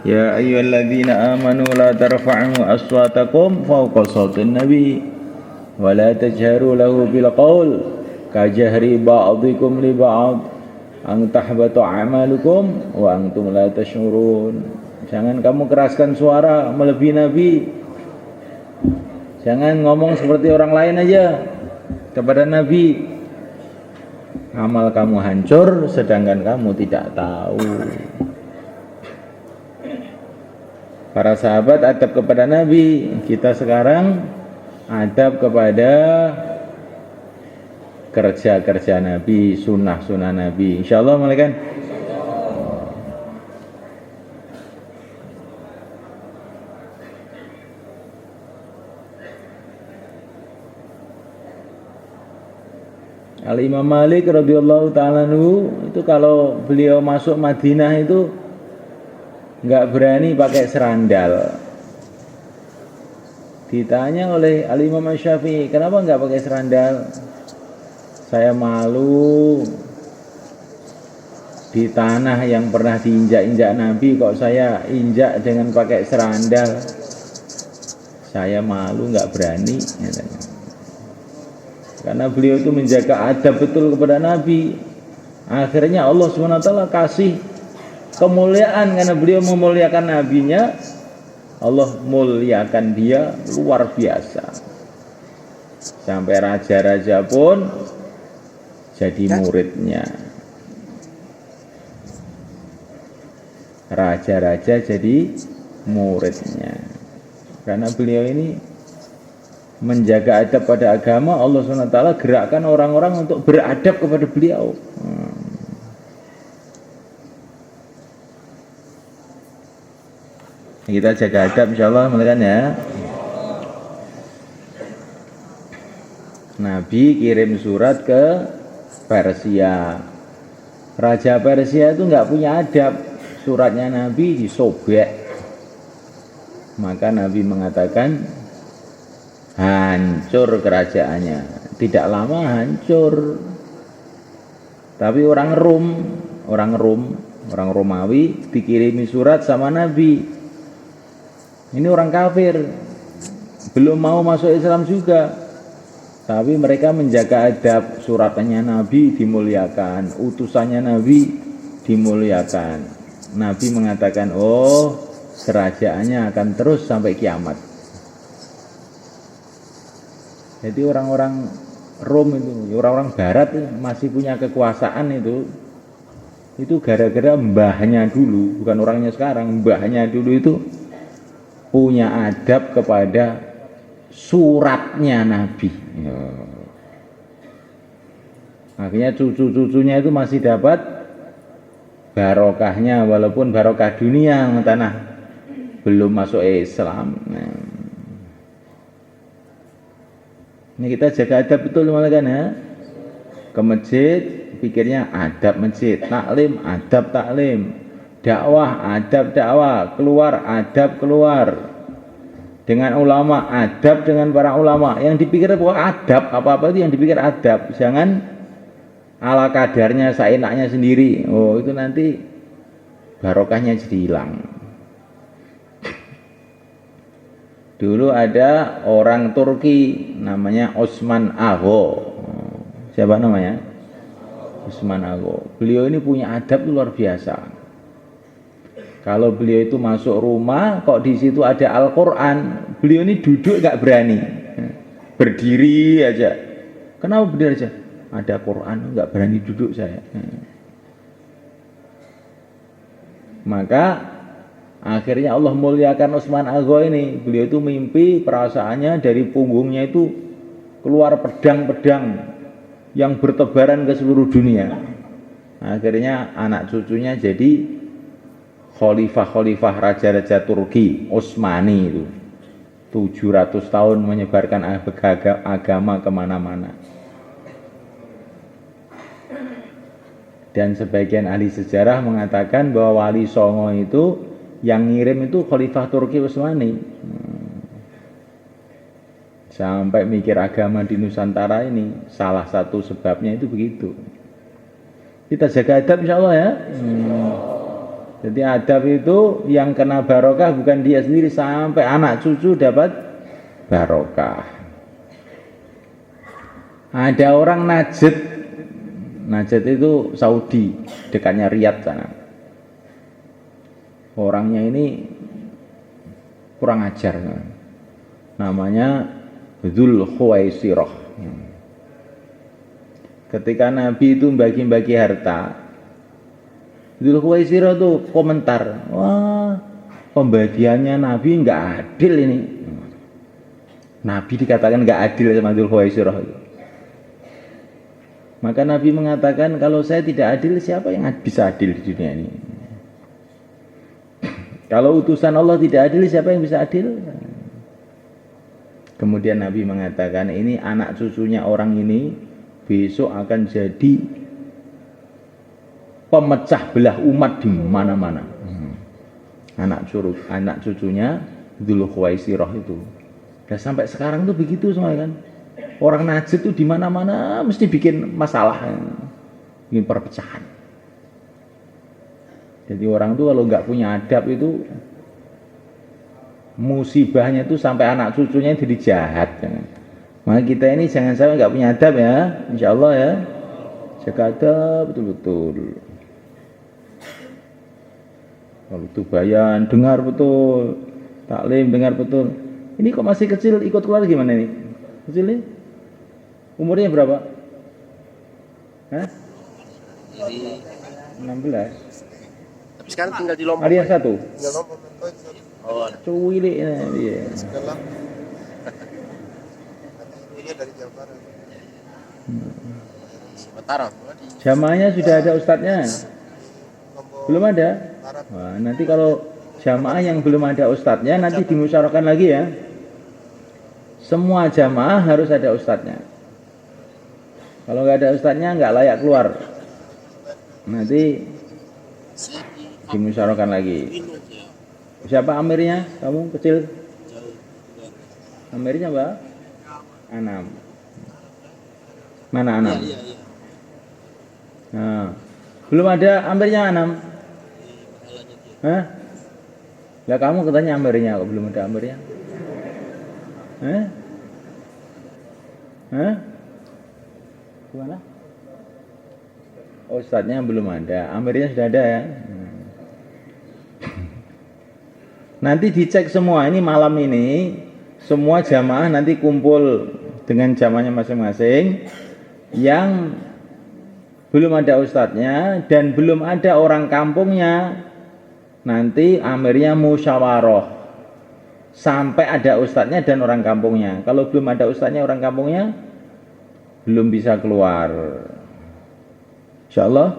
Ya ayyuhalladzina amanu la tarfa'u aswatakum fawqa sautin nabi wa la tajharu lahu bil qaul kajahri ba'dikum li ba'd an tahbatu a'malukum wa antum la tash'urun. Jangan kamu keraskan suara melebihi nabi. Jangan ngomong seperti orang lain aja kepada nabi. Amal kamu hancur sedangkan kamu tidak tahu. Para sahabat adab kepada Nabi, kita sekarang adab kepada kerja-kerja Nabi, sunnah-sunnah Nabi. Insyaallah malaikat. Al-Imam Malik radhiyallahu ta'ala itu kalau beliau masuk Madinah itu nggak berani pakai serandal. Ditanya oleh Al-Imam Syafi'i, kenapa nggak pakai serandal? Saya malu di tanah yang pernah diinjak-injak Nabi kok saya injak dengan pakai serandal. Saya malu, nggak berani. Karena beliau itu menjaga adab betul kepada Nabi. Akhirnya Allah SWT kasih kemuliaan karena beliau memuliakan nabinya. Allah muliakan dia luar biasa. Sampai raja-raja pun jadi muridnya. Raja-raja jadi muridnya. Karena beliau ini menjaga adab pada agama, Allah SWT gerakkan orang-orang untuk beradab kepada beliau. Kita jaga adab insyaallah mulaikan ya. Nabi kirim surat ke Persia. Raja Persia itu nggak punya adab. Suratnya Nabi disobek. Maka Nabi mengatakan hancur kerajaannya. Tidak lama hancur. Tapi orang Romawi dikirimi surat sama Nabi. Ini orang kafir, belum mau masuk Islam juga, tapi mereka menjaga adab. Suratnya Nabi dimuliakan, utusannya Nabi dimuliakan. Nabi mengatakan, oh kerajaannya akan terus sampai kiamat. Jadi orang-orang Rom itu, orang-orang Barat itu masih punya kekuasaan itu gara-gara mbahnya dulu, bukan orangnya sekarang. Mbahnya dulu itu punya adab kepada suratnya Nabi. Akhirnya cucu-cucunya itu masih dapat barokahnya, walaupun barokah dunia tanah belum masuk Islam. Ini kita jaga adab betul kan ya. Ke masjid pikirnya adab masjid, taklim adab taklim, dakwah adab dakwah, keluar adab keluar, dengan ulama adab dengan para ulama. Yang dipikir bahwa adab apa-apa itu yang dipikir adab, jangan ala kadarnya seenaknya sendiri. Oh itu nanti barokahnya jadi hilang. Dulu ada orang Turki namanya Osman Ago. Siapa namanya? Osman Ago. Beliau ini punya adab luar biasa. Kalau beliau itu masuk rumah, kok di situ ada Al-Quran, beliau ini duduk gak berani, berdiri aja. Kenapa berdiri aja? Ada Quran, gak berani duduk saya. Maka akhirnya Allah muliakan Osman Ago ini. Beliau itu mimpi perasaannya dari punggungnya itu keluar pedang-pedang yang bertebaran ke seluruh dunia. Akhirnya anak cucunya jadi khalifah-khalifah raja-raja Turki, Utsmani itu. 700 tahun menyebarkan agama kemana-mana. Dan sebagian ahli sejarah mengatakan bahwa Wali Songo itu yang ngirim itu khalifah Turki Utsmani. Sampai mikir agama di Nusantara ini, salah satu sebabnya itu begitu. Kita jaga adab insyaallah ya. Jadi adab itu yang kena barokah bukan dia sendiri, sampai anak cucu dapat barokah. Ada orang Najd. Najd itu Saudi, dekatnya Riyadh sana. Orangnya ini kurang ajar. Namanya Dzul Khuwaisirah. Ketika Nabi itu bagi-bagi harta, Dzul Khuwaisirah itu komentar, wah pembagiannya Nabi nggak adil ini. Nabi dikatakan nggak adil sama Dzul Khuwaisirah itu. Maka Nabi mengatakan, kalau saya tidak adil, siapa yang bisa adil di dunia ini? Kalau utusan Allah tidak adil, siapa yang bisa adil? Kemudian Nabi mengatakan, ini anak cucunya orang ini besok akan jadi pemecah belah umat di mana-mana. Anak cucunya Dzul Khuwaisirah itu. Dan sampai sekarang tuh begitu semua kan. Orang Najd itu di mana-mana mesti bikin masalah, bikin perpecahan. Jadi orang tuh kalau nggak punya adab itu musibahnya itu sampai anak cucunya jadi jahat. Maka kita ini jangan sampai nggak punya adab ya, insya Allah ya. Jaga adab betul-betul. Kalau itu bayan dengar betul, taklim dengar betul. Ini kok masih kecil ikut keluar gimana ini? Kecil nih? Umurnya berapa? Hah? Jadi 16. tapi sekarang tinggal di Lombok. Area 1. Tinggal Lombok. Oh, Cuwilik iya. Sekolah. Ini dari Jawa Barat. Mataram. Jamaahnya sudah ada ustadznya? Lombok Belum ada? Barat. Wah, nanti kalau jamaah yang belum ada ustadznya nanti dimusyawarahkan lagi ya. Semua jamaah harus ada ustadznya. Kalau nggak ada ustadznya nggak layak keluar. Nanti dimusyawarahkan lagi. Siapa amirnya? Kamu kecil? Amirnya Mbak? Anam. Mana Anam? Nah, belum ada amirnya Anam? Hah? Lah kamu katanya amirnya, kok belum ada amirnya? Hah? Hah? Gimana? Ustadznya belum ada, amirnya sudah ada ya. Nanti dicek semua, ini malam ini semua jamaah nanti kumpul dengan jamaahnya masing-masing. Yang belum ada ustadznya dan belum ada orang kampungnya, nanti amirnya musyawarah sampai ada ustadznya dan orang kampungnya. Kalau belum ada ustadznya, orang kampungnya belum bisa keluar. Insyaallah.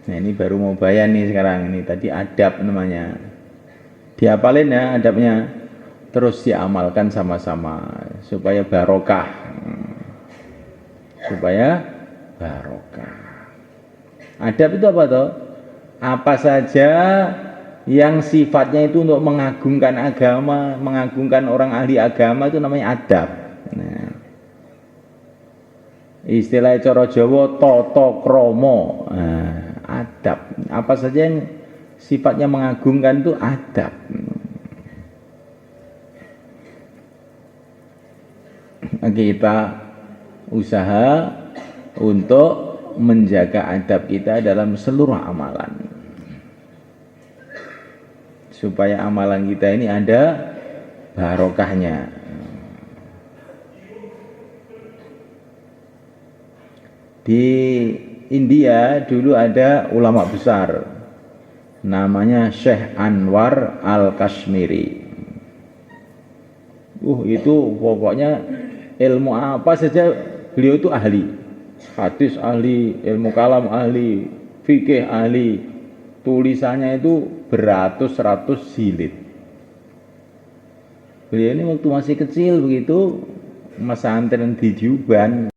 Nah ini baru mau bayan nih sekarang. Ini tadi adab namanya. Dihafalin ya adabnya. Terus diamalkan sama-sama supaya barokah. Supaya barokah. Adab itu apa toh? Apa saja yang sifatnya itu untuk mengagungkan agama, mengagungkan orang ahli agama, itu namanya adab. Nah, istilah cara Jawa tata krama. Nah, adab. Apa saja yang sifatnya mengagungkan itu adab. Kita usaha untuk menjaga adab kita dalam seluruh amalan, supaya amalan kita ini ada barokahnya. Di India dulu ada ulama besar namanya Syekh Anwar Al-Kashmiri. Itu pokoknya ilmu apa saja beliau itu ahli. Hadis ahli, ilmu kalam ahli, fikih ahli. Tulisannya itu beratus-ratus jilid. Beliau ini waktu masih kecil begitu, pesantren di Juban.